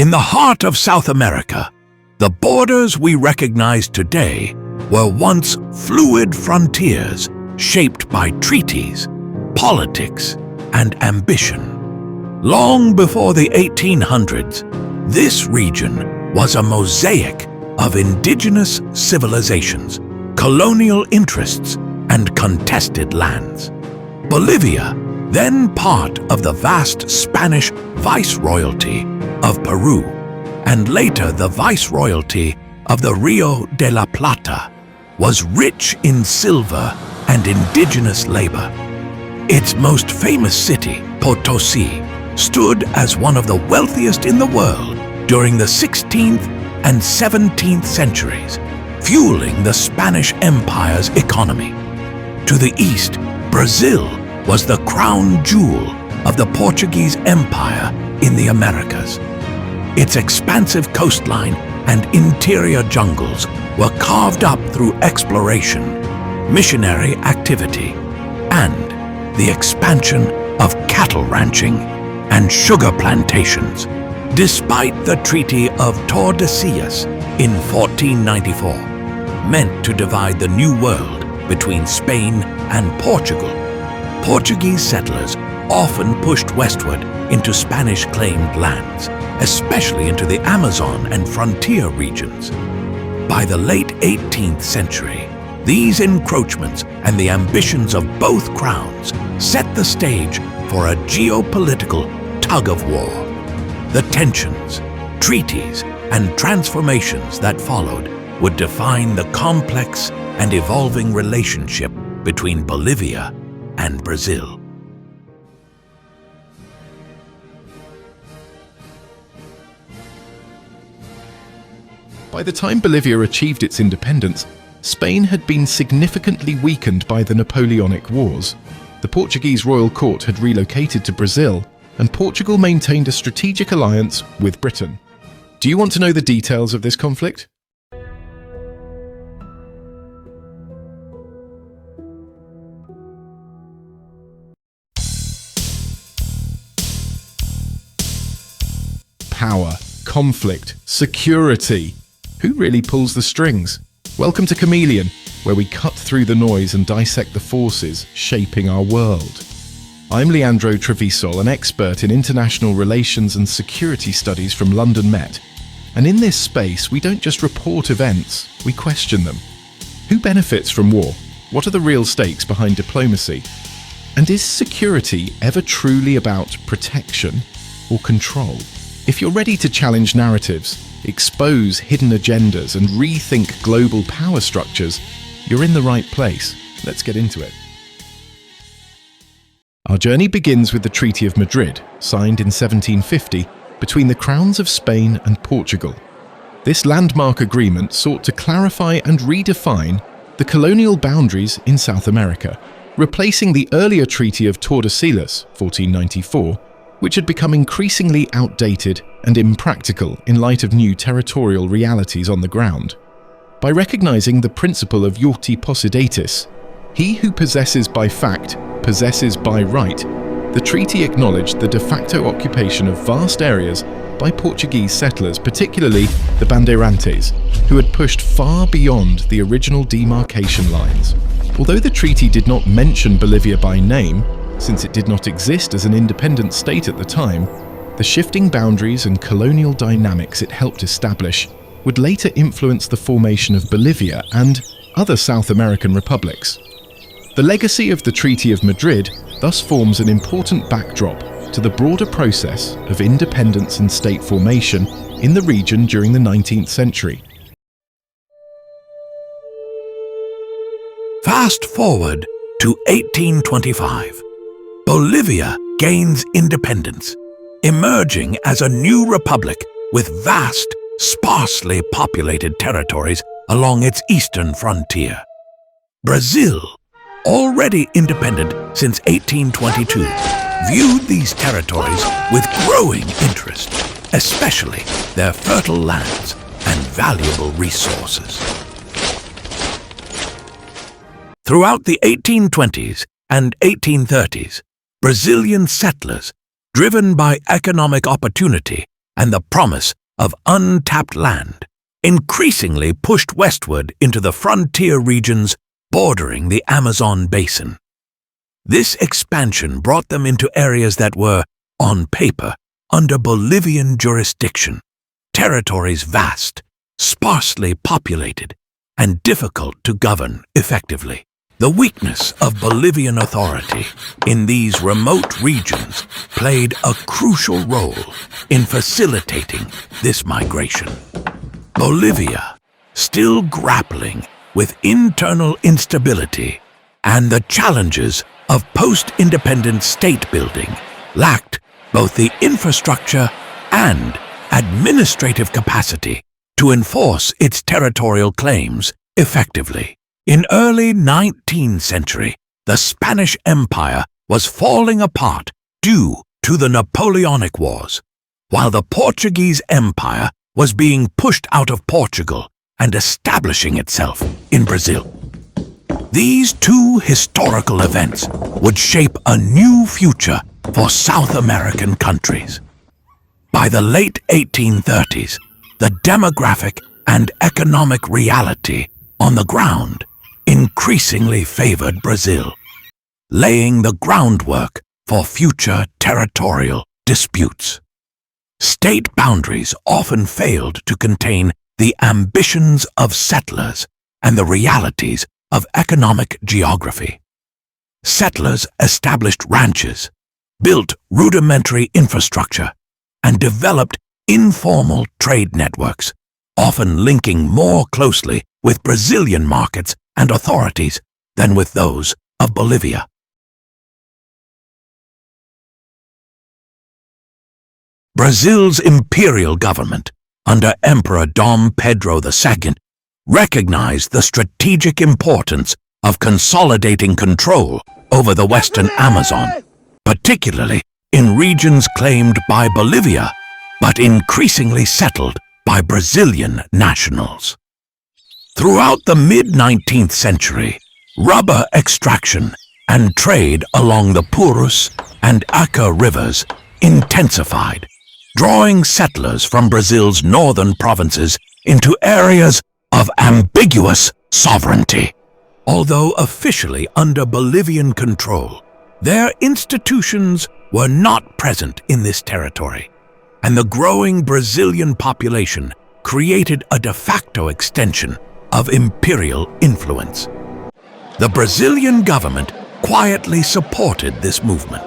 In the heart of South America, the borders we recognize today were once fluid frontiers shaped by treaties, politics, and ambition. Long before the 1800s, this region was a mosaic of indigenous civilizations, colonial interests, and contested lands. Bolivia, then part of the vast Spanish Viceroyalty of Peru, and later the Viceroyalty of the Rio de la Plata, was rich in silver and indigenous labor. Its most famous city, Potosi, stood as one of the wealthiest in the world during the 16th and 17th centuries, fueling the Spanish Empire's economy. To the east, Brazil was the crown jewel of the Portuguese Empire in the Americas. Its expansive coastline and interior jungles were carved up through exploration, missionary activity, and the expansion of cattle ranching and sugar plantations. Despite the Treaty of Tordesillas in 1494, meant to divide the New World between Spain and Portugal, Portuguese settlers often pushed westward into Spanish-claimed lands, especially into the Amazon and frontier regions. By the late 18th century, these encroachments and the ambitions of both crowns set the stage for a geopolitical tug-of-war. The tensions, treaties, and transformations that followed would define the complex and evolving relationship between Bolivia and Brazil. By the time Bolivia achieved its independence, Spain had been significantly weakened by the Napoleonic Wars. The Portuguese royal court had relocated to Brazil, and Portugal maintained a strategic alliance with Britain. Do you want to know the details of this conflict? Power, conflict, security. Who really pulls the strings? Welcome to Chameleon, where we cut through the noise and dissect the forces shaping our world. I'm Leandro Trevisol, an expert in international relations and security studies from London Met. And in this space, we don't just report events, we question them. Who benefits from war? What are the real stakes behind diplomacy? And is security ever truly about protection or control? If you're ready to challenge narratives, expose hidden agendas, and rethink global power structures, you're in the right place. Let's get into it. Our journey begins with the Treaty of Madrid, signed in 1750 between the crowns of Spain and Portugal. This landmark agreement sought to clarify and redefine the colonial boundaries in South America, replacing the earlier Treaty of Tordesillas, 1494, which had become increasingly outdated and impractical in light of new territorial realities on the ground. By recognizing the principle of iurti possidetis, he who possesses by fact possesses by right, the treaty acknowledged the de facto occupation of vast areas by Portuguese settlers, particularly the bandeirantes, who had pushed far beyond the original demarcation lines. Although the treaty did not mention Bolivia by name, since it did not exist as an independent state at the time, the shifting boundaries and colonial dynamics it helped establish would later influence the formation of Bolivia and other South American republics. The legacy of the Treaty of Madrid thus forms an important backdrop to the broader process of independence and state formation in the region during the 19th century. Fast forward to 1825. Bolivia gains independence, emerging as a new republic with vast, sparsely populated territories along its eastern frontier. Brazil, already independent since 1822, viewed these territories with growing interest, especially their fertile lands and valuable resources. Throughout the 1820s and 1830s, Brazilian settlers, driven by economic opportunity, and the promise of untapped land increasingly pushed westward into the frontier regions bordering the Amazon basin. This expansion brought them into areas that were, on paper, under Bolivian jurisdiction, territories vast, sparsely populated, and difficult to govern effectively. The weakness of Bolivian authority in these remote regions played a crucial role in facilitating this migration. Bolivia, still grappling with internal instability and the challenges of post-independent state building, lacked both the infrastructure and administrative capacity to enforce its territorial claims effectively. In early 19th century, the Spanish Empire was falling apart due to the Napoleonic Wars, while the Portuguese Empire was being pushed out of Portugal and establishing itself in Brazil. These two historical events would shape a new future for South American countries. By the late 1830s, the demographic and economic reality on the ground increasingly favored Brazil, laying the groundwork for future territorial disputes. State boundaries often failed to contain the ambitions of settlers and the realities of economic geography. Settlers established ranches, built rudimentary infrastructure, and developed informal trade networks, often linking more closely with Brazilian markets and authorities than with those of Bolivia. Brazil's imperial government, under Emperor Dom Pedro II, recognized the strategic importance of consolidating control over the western Amazon, particularly in regions claimed by Bolivia, but increasingly settled by Brazilian nationals. Throughout the mid-19th century, rubber extraction and trade along the Purus and Acre rivers intensified, drawing settlers from Brazil's northern provinces into areas of ambiguous sovereignty. Although officially under Bolivian control, their institutions were not present in this territory, and the growing Brazilian population created a de facto extension of imperial influence. The Brazilian government quietly supported this movement,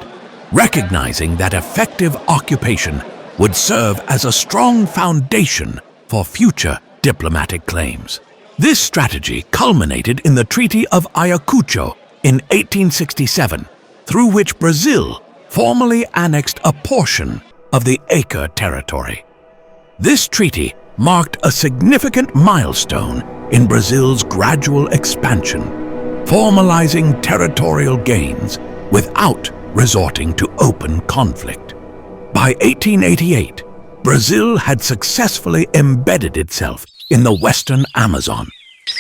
recognizing that effective occupation would serve as a strong foundation for future diplomatic claims. This strategy culminated in the Treaty of Ayacucho in 1867, through which Brazil formally annexed a portion of the Acre territory. This treaty marked a significant milestone in Brazil's gradual expansion, formalizing territorial gains without resorting to open conflict. By 1888, Brazil had successfully embedded itself in the western Amazon,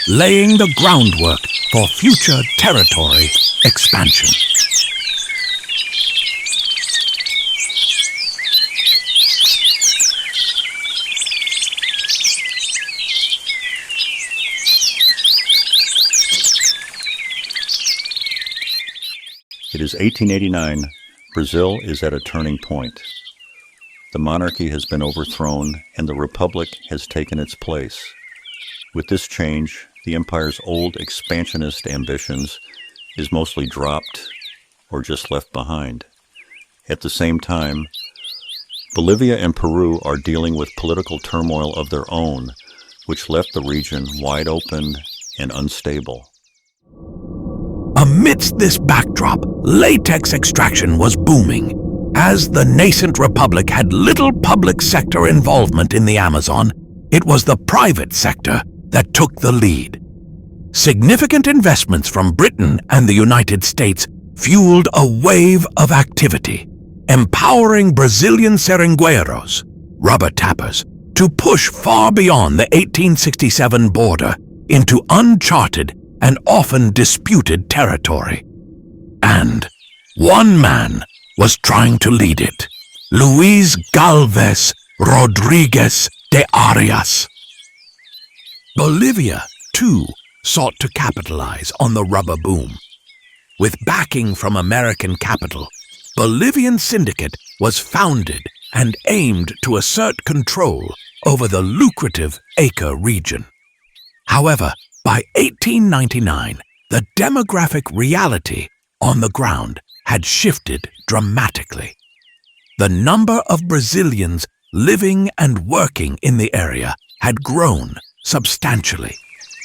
laying the groundwork for future territory expansion. It is 1889. Brazil is at a turning point. The monarchy has been overthrown and the republic has taken its place. With this change, the empire's old expansionist ambitions is mostly dropped or just left behind. At the same time, Bolivia and Peru are dealing with political turmoil of their own, which left the region wide open and unstable. Amidst this backdrop, latex extraction was booming. As the nascent republic had little public sector involvement in the Amazon, it was the private sector that took the lead. Significant investments from Britain and the United States fueled a wave of activity, empowering Brazilian Seringueiros, rubber tappers, to push far beyond the 1867 border into uncharted and often disputed territory. And one man was trying to lead it. Luis Galvez Rodriguez de Arias. Bolivia, too, sought to capitalize on the rubber boom. With backing from American capital, Bolivian Syndicate was founded and aimed to assert control over the lucrative Acre region. However, by 1899, the demographic reality on the ground had shifted dramatically. The number of Brazilians living and working in the area had grown substantially,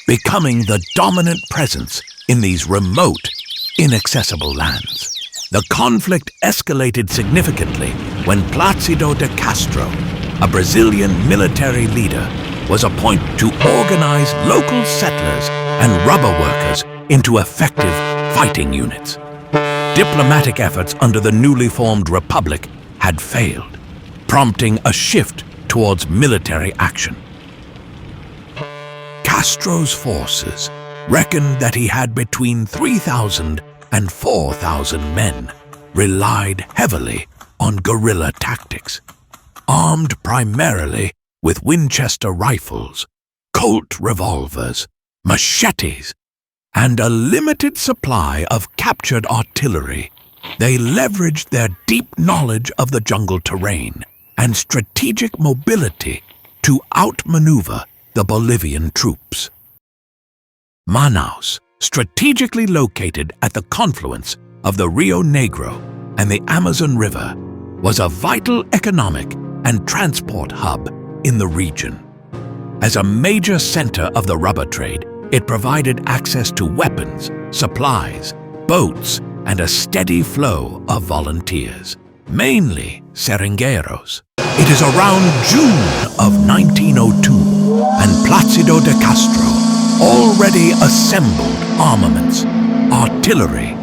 becoming the dominant presence in these remote, inaccessible lands. The conflict escalated significantly when Plácido de Castro, a Brazilian military leader, was appointed to organize local settlers and rubber workers into effective fighting units. Diplomatic efforts under the newly formed republic had failed, prompting a shift towards military action. Castro's forces reckoned that he had between 3,000 and 4,000 men, relied heavily on guerrilla tactics, armed primarily with Winchester rifles, Colt revolvers, machetes, and a limited supply of captured artillery. They leveraged their deep knowledge of the jungle terrain and strategic mobility to outmaneuver the Bolivian troops. Manaus, strategically located at the confluence of the Rio Negro and the Amazon River, was a vital economic and transport hub in the region. As a major center of the rubber trade, it provided access to weapons, supplies, boats, and a steady flow of volunteers, mainly Seringueiros. It is around June of 1902, and Plácido de Castro already assembled armaments, artillery.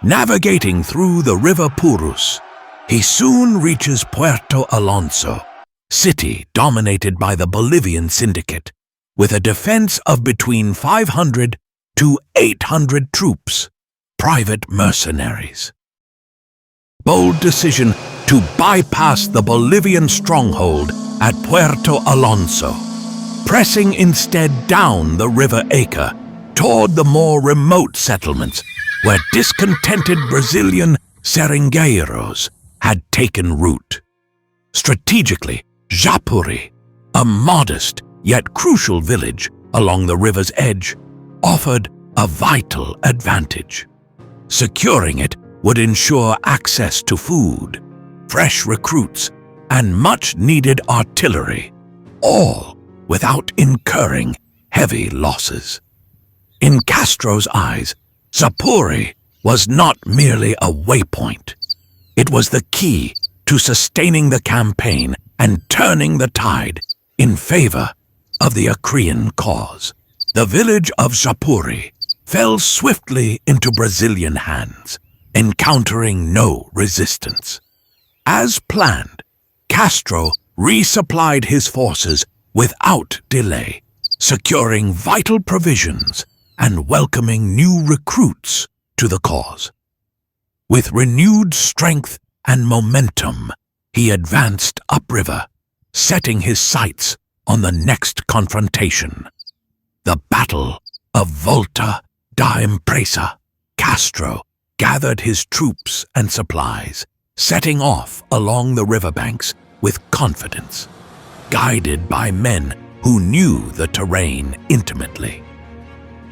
Navigating through the river Purus, he soon reaches Puerto Alonso, city dominated by the Bolivian Syndicate, with a defense of between 500 to 800 troops, private mercenaries. Bold decision to bypass the Bolivian stronghold at Puerto Alonso, pressing instead down the river Acre toward the more remote settlements where discontented Brazilian Seringueiros had taken root. Strategically, Japuri, a modest yet crucial village along the river's edge, offered a vital advantage. Securing it would ensure access to food, fresh recruits, and much-needed artillery, all without incurring heavy losses. In Castro's eyes, Japuri was not merely a waypoint. It was the key to sustaining the campaign and turning the tide in favor of the Acrean cause. The village of Japuri fell swiftly into Brazilian hands, encountering no resistance. As planned, Castro resupplied his forces without delay, securing vital provisions and welcoming new recruits to the cause. With renewed strength and momentum, he advanced upriver, setting his sights on the next confrontation, the Battle of Volta da Empresa. Castro gathered his troops and supplies, setting off along the riverbanks with confidence, guided by men who knew the terrain intimately.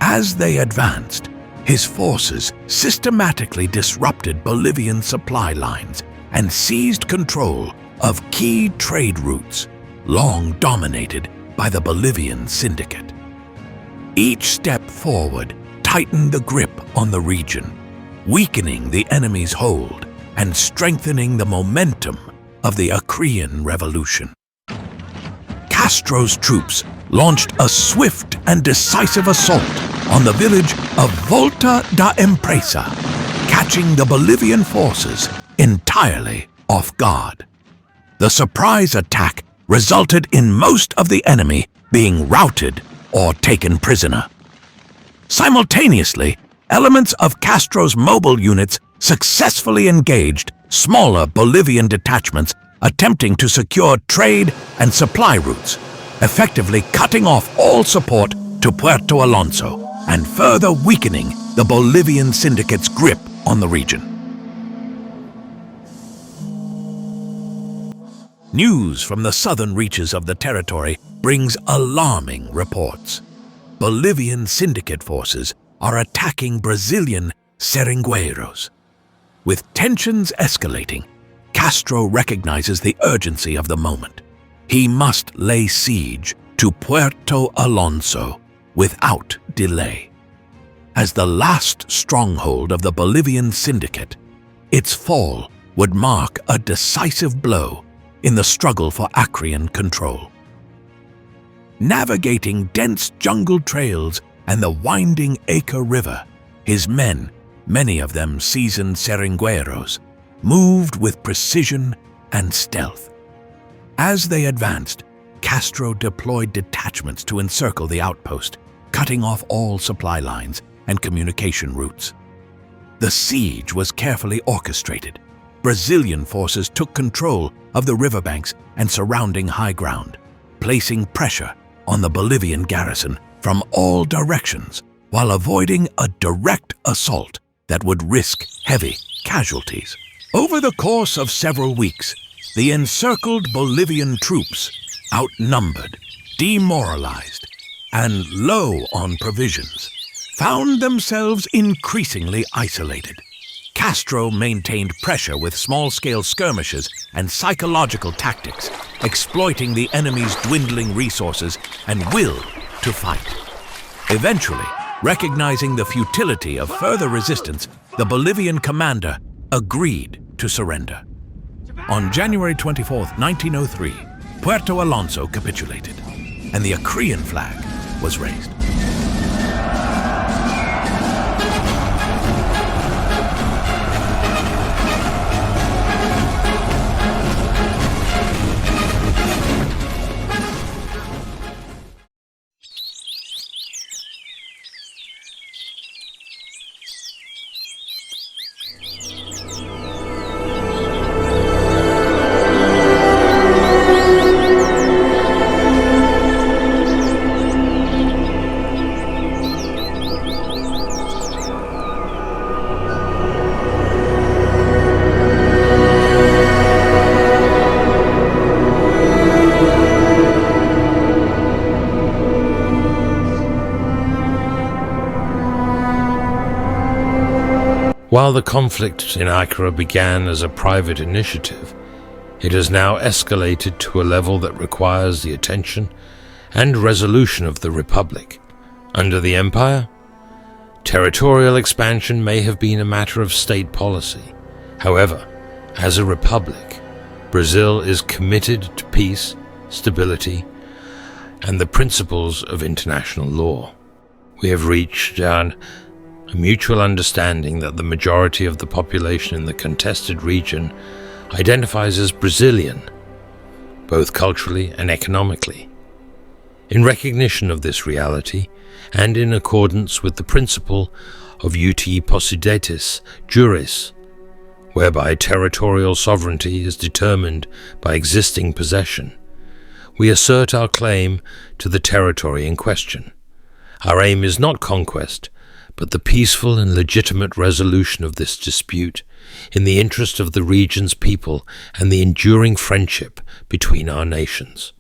As they advanced, his forces systematically disrupted Bolivian supply lines and seized control of key trade routes long dominated by the Bolivian Syndicate. Each step forward tightened the grip on the region, weakening the enemy's hold and strengthening the momentum of the Acrean Revolution. Castro's troops launched a swift and decisive assault on the village of Volta da Empresa, catching the Bolivian forces entirely off guard. The surprise attack resulted in most of the enemy being routed or taken prisoner. Simultaneously, elements of Castro's mobile units successfully engaged smaller Bolivian detachments attempting to secure trade and supply routes, effectively cutting off all support to Puerto Alonso and further weakening the Bolivian syndicate's grip on the region. News from the southern reaches of the territory brings alarming reports. Bolivian syndicate forces are attacking Brazilian Seringueiros. With tensions escalating, Castro recognizes the urgency of the moment. He must lay siege to Puerto Alonso without delay. As the last stronghold of the Bolivian syndicate, its fall would mark a decisive blow in the struggle for Acrean control. Navigating dense jungle trails and the winding Acre River, his men, many of them seasoned Seringueiros, moved with precision and stealth. As they advanced, Castro deployed detachments to encircle the outpost, cutting off all supply lines and communication routes. The siege was carefully orchestrated. Brazilian forces took control of the riverbanks and surrounding high ground, placing pressure on the Bolivian garrison from all directions while avoiding a direct assault that would risk heavy casualties. Over the course of several weeks, the encircled Bolivian troops, outnumbered, demoralized, and low on provisions, found themselves increasingly isolated. Castro maintained pressure with small-scale skirmishes and psychological tactics, exploiting the enemy's dwindling resources and will to fight. Eventually, recognizing the futility of further resistance, the Bolivian commander agreed to surrender. On January 24, 1903, Puerto Alonso capitulated, and the Acrean flag was raised. While the conflict in Acre began as a private initiative, it has now escalated to a level that requires the attention and resolution of the Republic. Under the Empire, territorial expansion may have been a matter of state policy. However, as a republic, Brazil is committed to peace, stability, and the principles of international law. We have reached a mutual understanding that the majority of the population in the contested region identifies as Brazilian, both culturally and economically. In recognition of this reality, and in accordance with the principle of uti possidetis juris, whereby territorial sovereignty is determined by existing possession, we assert our claim to the territory in question. Our aim is not conquest, but the peaceful and legitimate resolution of this dispute in the interest of the region's people and the enduring friendship between our nations.